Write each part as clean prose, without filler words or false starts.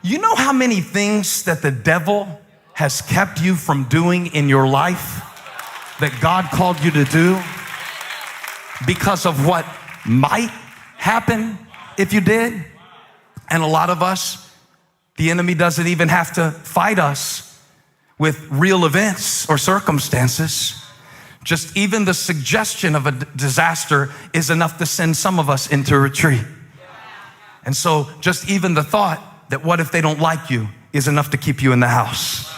You know how many things that the devil has kept you from doing in your life that God called you to do because of what might happen if you did? And a lot of us, the enemy doesn't even have to fight us with real events or circumstances. Just even the suggestion of a disaster is enough to send some of us into retreat. And so just even the thought that what if they don't like you is enough to keep you in the house.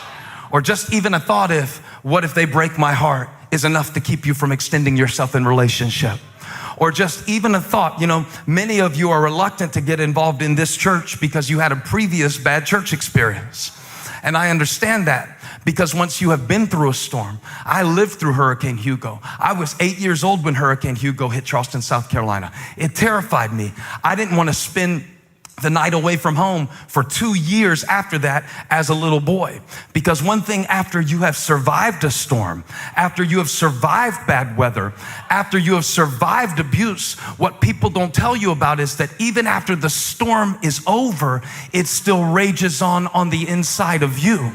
Or just even a thought if, what if they break my heart, is enough to keep you from extending yourself in relationship. Or just even a thought, many of you are reluctant to get involved in this church because you had a previous bad church experience. And I understand that. Because once you have been through a storm, I lived through Hurricane Hugo. I was 8 years old when Hurricane Hugo hit Charleston, South Carolina. It terrified me. I didn't want to spend the night away from home for 2 years after that as a little boy. Because one thing, after you have survived a storm, after you have survived bad weather, after you have survived abuse, what people don't tell you about is that even after the storm is over, it still rages on the inside of you.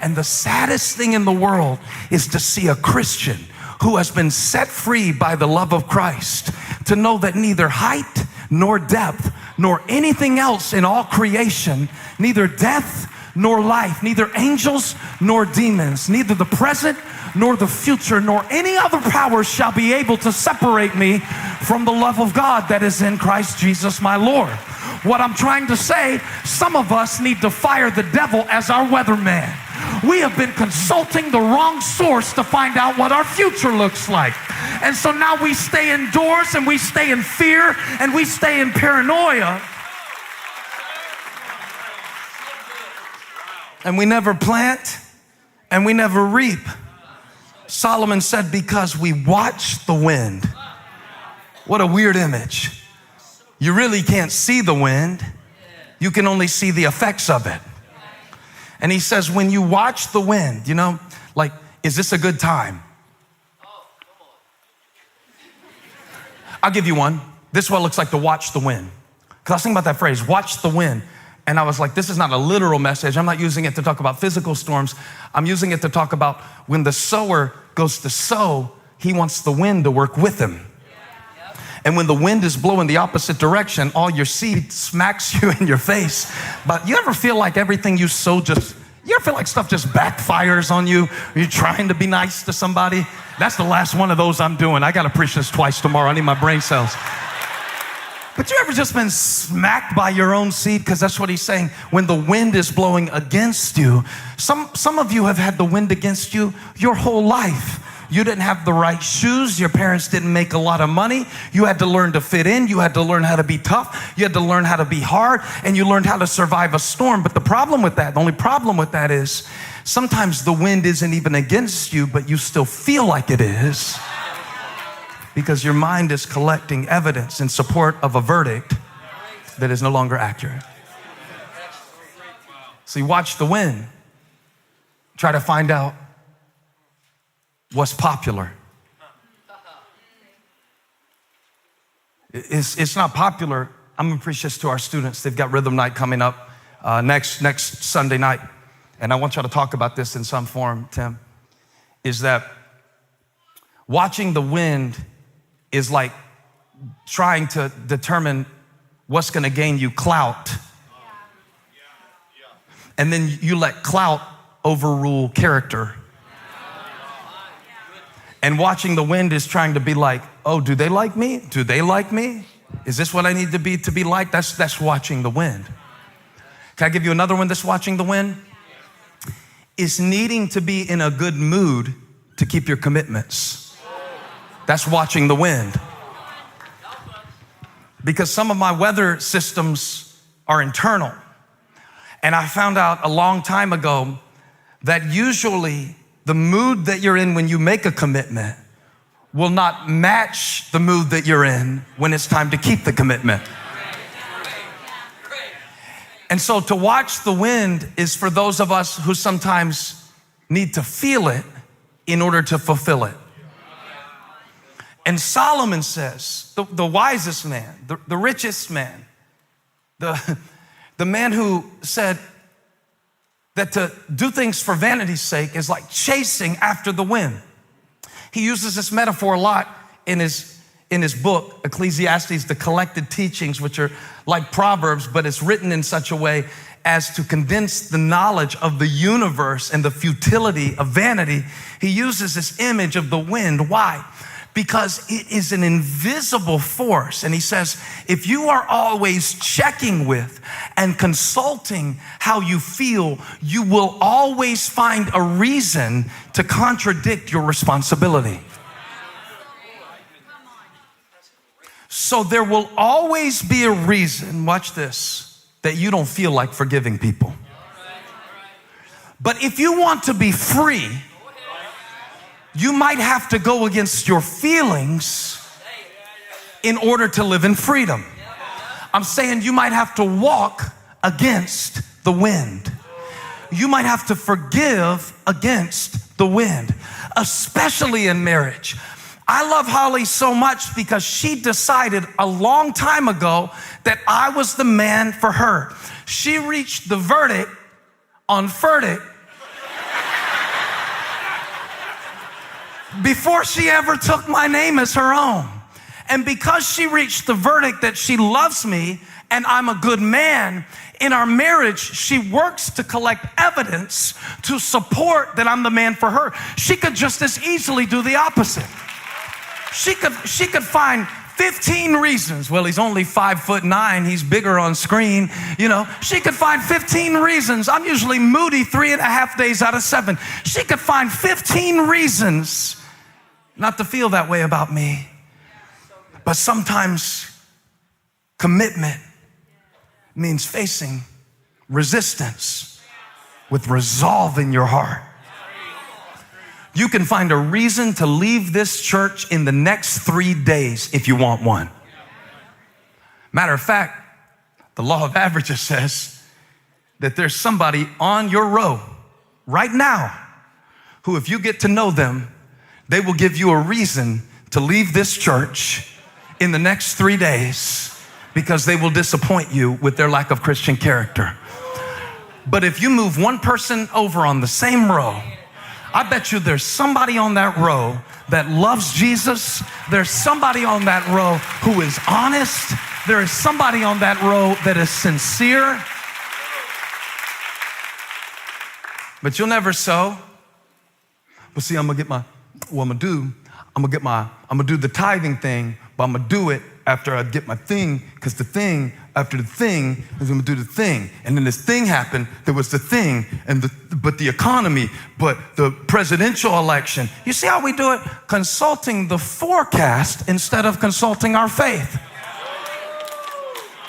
And the saddest thing in the world is to see a Christian who has been set free by the love of Christ to know that neither height nor depth nor anything else in all creation, neither death nor life, neither angels nor demons, neither the present nor the future, nor any other power shall be able to separate me from the love of God that is in Christ Jesus my Lord. What I'm trying to say, some of us need to fire the devil as our weatherman. We have been consulting the wrong source to find out what our future looks like. And so now we stay indoors and we stay in fear and we stay in paranoia. And we never plant and we never reap. Solomon said, because we watch the wind. What a weird image. You really can't see the wind. You can only see the effects of it. And he says, when you watch the wind, is this a good time? I'll give you one. This is what it looks like to watch the wind. Because I was thinking about that phrase, watch the wind. And I was like, this is not a literal message. I'm not using it to talk about physical storms. I'm using it to talk about when the sower goes to sow, he wants the wind to work with him. And when the wind is blowing the opposite direction, all your seed smacks you in your face. But you ever feel like everything you sow you ever feel like stuff just backfires on you? You're trying to be nice to somebody? That's the last one of those I'm doing. I got to preach this twice tomorrow. I need my brain cells. But you ever just been smacked by your own seed? Because that's what he's saying. When the wind is blowing against you, some of you have had the wind against you your whole life. You didn't have the right shoes. Your parents didn't make a lot of money. You had to learn to fit in. You had to learn how to be tough. You had to learn how to be hard. And you learned how to survive a storm. But the only problem with that is sometimes the wind isn't even against you, but you still feel like it is because your mind is collecting evidence in support of a verdict that is no longer accurate. So you watch the wind. Try to find out what's popular. It's not popular. I'm going to preach this to our students. They've got rhythm night coming up next Sunday night. And I want y'all to talk about this in some form, Tim, is that watching the wind is like trying to determine what's going to gain you clout. And then you let clout overrule character. And watching the wind is trying to be like, oh, do they like me? Do they like me? Is this what I need to be like? That's watching the wind. Can I give you another one that's watching the wind? It's needing to be in a good mood to keep your commitments. That's watching the wind. Because some of my weather systems are internal. And I found out a long time ago that usually the mood that you're in when you make a commitment will not match the mood that you're in when it's time to keep the commitment. And so to watch the wind is for those of us who sometimes need to feel it in order to fulfill it. And Solomon says, the wisest man, the richest man, the The man who said that to do things for vanity's sake is like chasing after the wind. He uses this metaphor a lot in his book, Ecclesiastes, the collected teachings, which are like Proverbs, but it's written in such a way as to condense the knowledge of the universe and the futility of vanity. He uses this image of the wind. Why? Because it is an invisible force. And he says, if you are always checking with and consulting how you feel, you will always find a reason to contradict your responsibility. So there will always be a reason, watch this, that you don't feel like forgiving people. But if you want to be free, you might have to go against your feelings in order to live in freedom. I'm saying you might have to walk against the wind. You might have to forgive against the wind, especially in marriage. I love Holly so much because she decided a long time ago that I was the man for her. She reached the verdict on Furtick before she ever took my name as her own. And because she reached the verdict that she loves me and I'm a good man, in our marriage, she works to collect evidence to support that I'm the man for her. She could just as easily do the opposite. She could find 15 reasons. Well, he's only 5'9". He's bigger on screen. You know, she could find 15 reasons. I'm usually moody 3.5 days out of 7. She could find 15 reasons not to feel that way about me. But sometimes commitment means facing resistance with resolve in your heart. You can find a reason to leave this church in the next 3 days if you want one. Matter of fact, the law of averages says that there's somebody on your row right now who, if you get to know them, they will give you a reason to leave this church in the next 3 days because they will disappoint you with their lack of Christian character. But if you move one person over on the same row, I bet you there's somebody on that row that loves Jesus. There's somebody on that row who is honest. There is somebody on that row that is sincere. But you'll never sow. But see, I'm gonna do the tithing thing, but I'm gonna do it after I get my thing, because the thing after the thing is gonna do the thing. And then this thing happened, there was the thing, but the economy, but the presidential election. You see how we do it? Consulting the forecast instead of consulting our faith.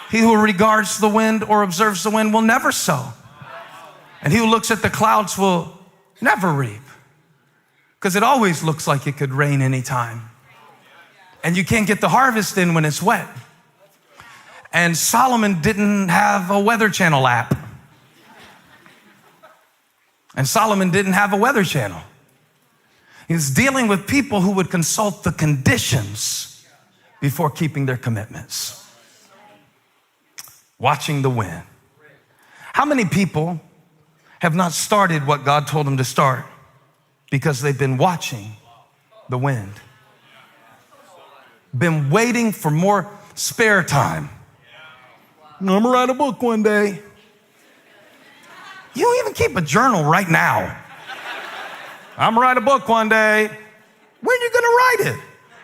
He who regards the wind or observes the wind will never sow. And he who looks at the clouds will never reap. Because it always looks like it could rain anytime. And you can't get the harvest in when it's wet. And Solomon didn't have a Weather Channel app. And Solomon didn't have a Weather Channel. He's dealing with people who would consult the conditions before keeping their commitments. Watching the wind. How many people have not started what God told them to start because they've been watching the wind? Been waiting for more spare time. I'm gonna write a book one day. You don't even keep a journal right now. I'm gonna write a book one day. When are you gonna write it?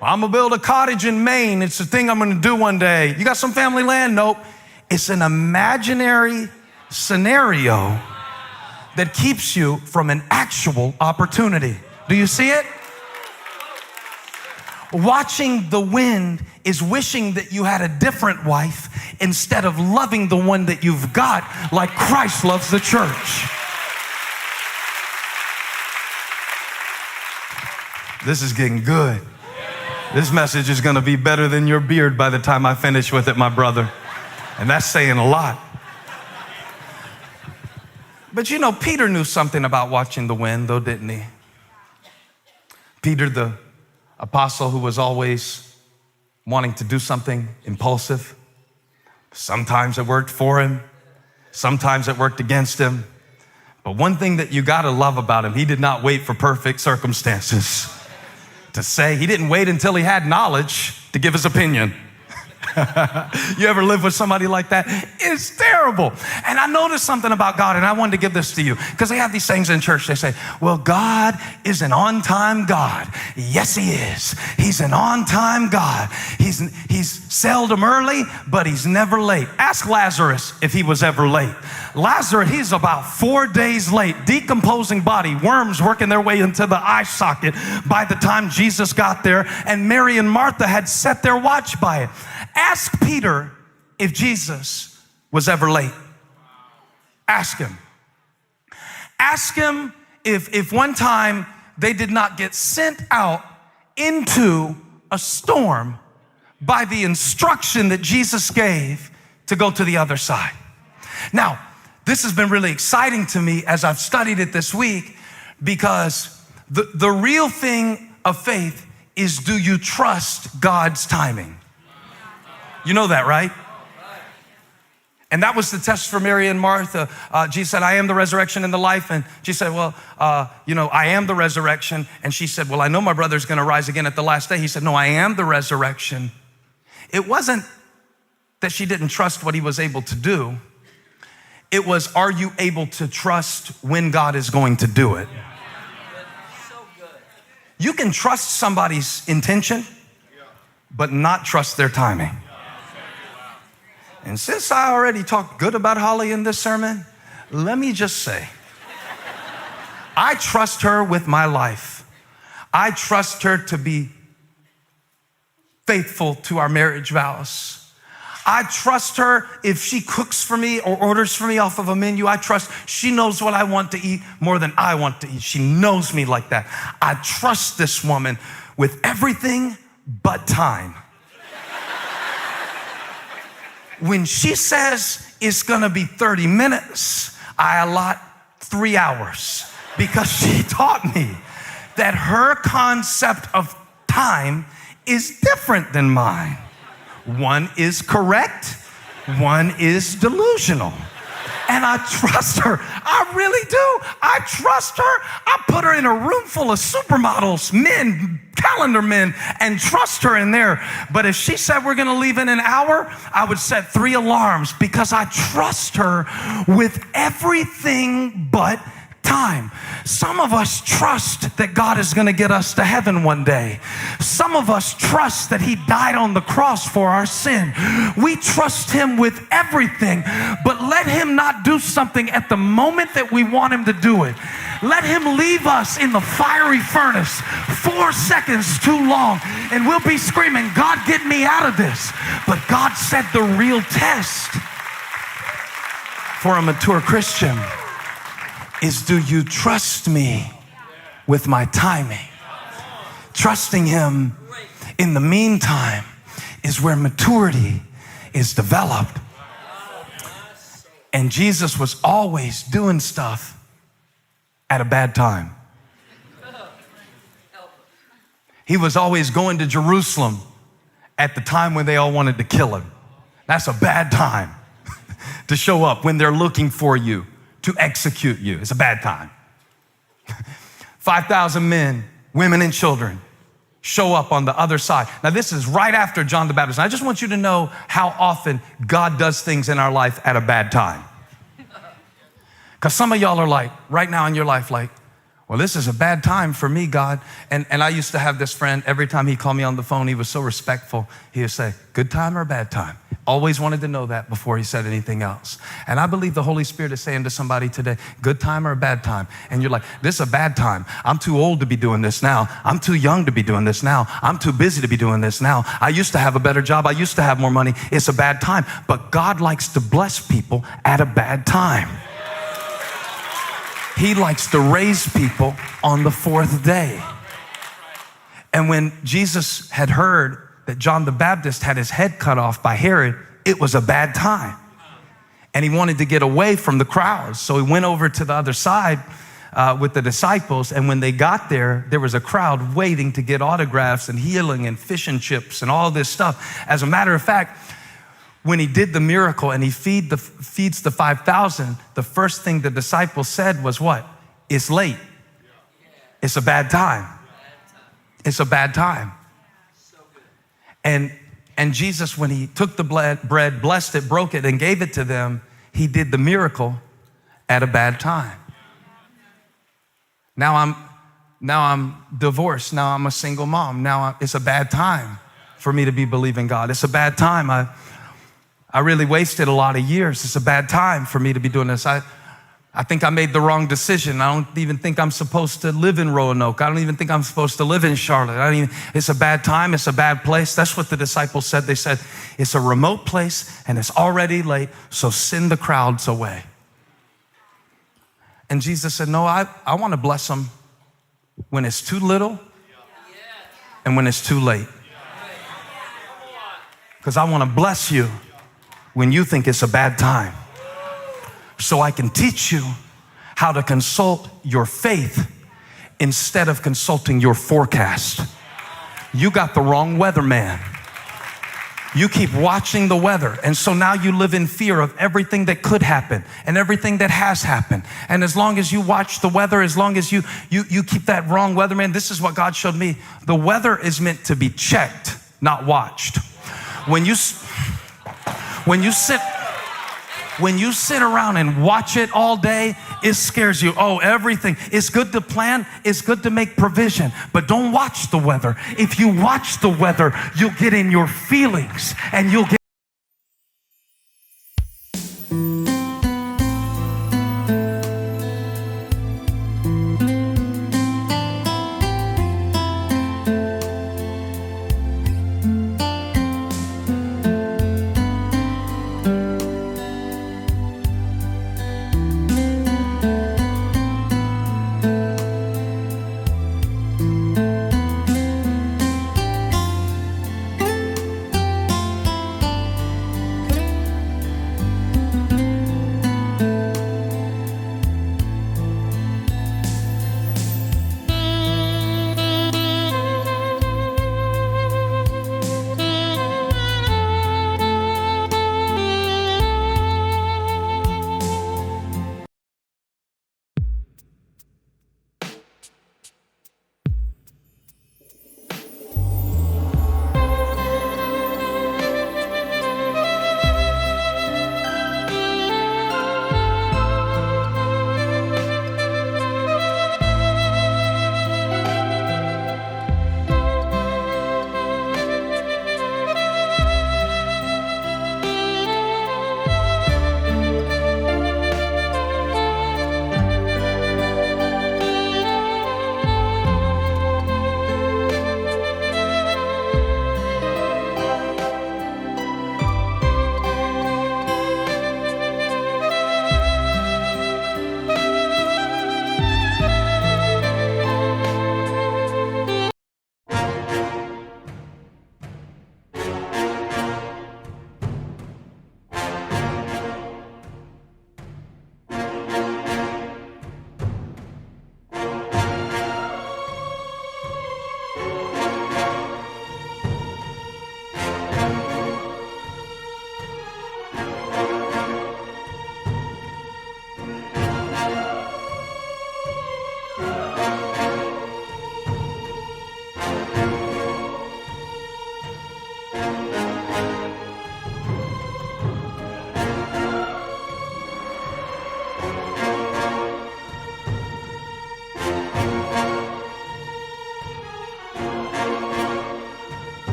Well, I'm gonna build a cottage in Maine. It's the thing I'm gonna do one day. You got some family land? Nope. It's an imaginary scenario that keeps you from an actual opportunity. Do you see it? Watching the wind is wishing that you had a different wife instead of loving the one that you've got like Christ loves the church. This is getting good. This message is going to be better than your beard by the time I finish with it, my brother. And that's saying a lot. But you know, Peter knew something about watching the wind, though, didn't he? Peter, the apostle who was always wanting to do something impulsive. Sometimes it worked for him, Sometimes it worked against him. But one thing that you got to love about him, he did not wait for perfect circumstances to say. He didn't wait until he had knowledge to give his opinion. You ever live with somebody like that? It's terrible. And I noticed something about God, and I wanted to give this to you, because they have these things in church. They say, well, God is an on-time God. Yes, he is. He's an on-time God. He's seldom early, but he's never late. Ask Lazarus if he was ever late. Lazarus, he's about 4 days late, decomposing body, worms working their way into the eye socket by the time Jesus got there, and Mary and Martha had set their watch by it. Ask Peter if Jesus was ever late. Ask him. Ask him if one time they did not get sent out into a storm by the instruction that Jesus gave to go to the other side. Now, this has been really exciting to me as I've studied it this week, because the real thing of faith is, do you trust God's timing? You know that, right? And that was the test for Mary and Martha. Jesus said, I am the resurrection and the life. And she said, well, I am the resurrection. And she said, well, I know my brother's going to rise again at the last day. He said, no, I am the resurrection. It wasn't that she didn't trust what he was able to do. It was, are you able to trust when God is going to do it? You can trust somebody's intention, but not trust their timing. And since I already talked good about Holly in this sermon, let me just say, I trust her with my life. I trust her to be faithful to our marriage vows. I trust her if she cooks for me or orders for me off of a menu. I trust she knows what I want to eat more than I want to eat. She knows me like that. I trust this woman with everything but time. When she says it's gonna be 30 minutes, I allot 3 hours, because she taught me that her concept of time is different than mine. One is correct, one is delusional. And I trust her. I really do. I trust her. I put her in a room full of supermodels, men, calendar men, and trust her in there. But if she said we're going to leave in an hour, I would set 3 alarms, because I trust her with everything but time. Some of us trust that God is going to get us to heaven one day. Some of us trust that he died on the cross for our sin. We trust him with everything, but let him not do something at the moment that we want him to do it. Let him leave us in the fiery furnace 4 seconds too long, and we'll be screaming, God, get me out of this. But God said the real test for a mature Christian is, do you trust me with my timing? Trusting him in the meantime is where maturity is developed. And Jesus was always doing stuff at a bad time. He was always going to Jerusalem at the time when they all wanted to kill him. That's a bad time to show up when they're looking for you to execute you. It's a bad time. 5,000 men, women, and children show up on the other side. Now, this is right after John the Baptist. And I just want you to know how often God does things in our life at a bad time. Because some of y'all are like, right now in your life, like, well, this is a bad time for me, God. And I used to have this friend, every time he called me on the phone, he was so respectful. He would say, good time or bad time? Always wanted to know that before he said anything else. And I believe the Holy Spirit is saying to somebody today, good time or a bad time? And you're like, this is a bad time. I'm too old to be doing this now. I'm too young to be doing this now. I'm too busy to be doing this now. I used to have a better job. I used to have more money. It's a bad time. But God likes to bless people at a bad time. He likes to raise people on the 4th day. And when Jesus had heard that John the Baptist had his head cut off by Herod, it was a bad time. And he wanted to get away from the crowds. So he went over to the other side with the disciples. And when they got there, there was a crowd waiting to get autographs and healing and fish and chips and all this stuff. As a matter of fact, when he did the miracle and he feeds the 5,000, the first thing the disciples said was what? It's late. It's a bad time. It's a bad time. And Jesus, when he took the bread, blessed it, broke it, and gave it to them, he did the miracle at a bad time. Now I'm divorced. Now I'm a single mom. Now it's a bad time for me to be believing God. It's a bad time. I really wasted a lot of years. It's a bad time for me to be doing this. I think I made the wrong decision. I don't even think I'm supposed to live in Roanoke. I don't even think I'm supposed to live in Charlotte. It's a bad time. It's a bad place. That's what the disciples said. They said, it's a remote place and it's already late, so send the crowds away. And Jesus said, no, I want to bless them when it's too little and when it's too late. Because I want to bless you when you think it's a bad time, so I can teach you how to consult your faith instead of consulting your forecast. You got the wrong weatherman. You keep watching the weather, and so now you live in fear of everything that could happen and everything that has happened. And as long as you watch the weather, as long as you keep that wrong weatherman, this is what God showed me. The weather is meant to be checked, not watched. When you sit around and watch it all day, it scares you. Oh, everything. It's good to plan. It's good to make provision, but don't watch the weather. If you watch the weather, you'll get in your feelings and you'll get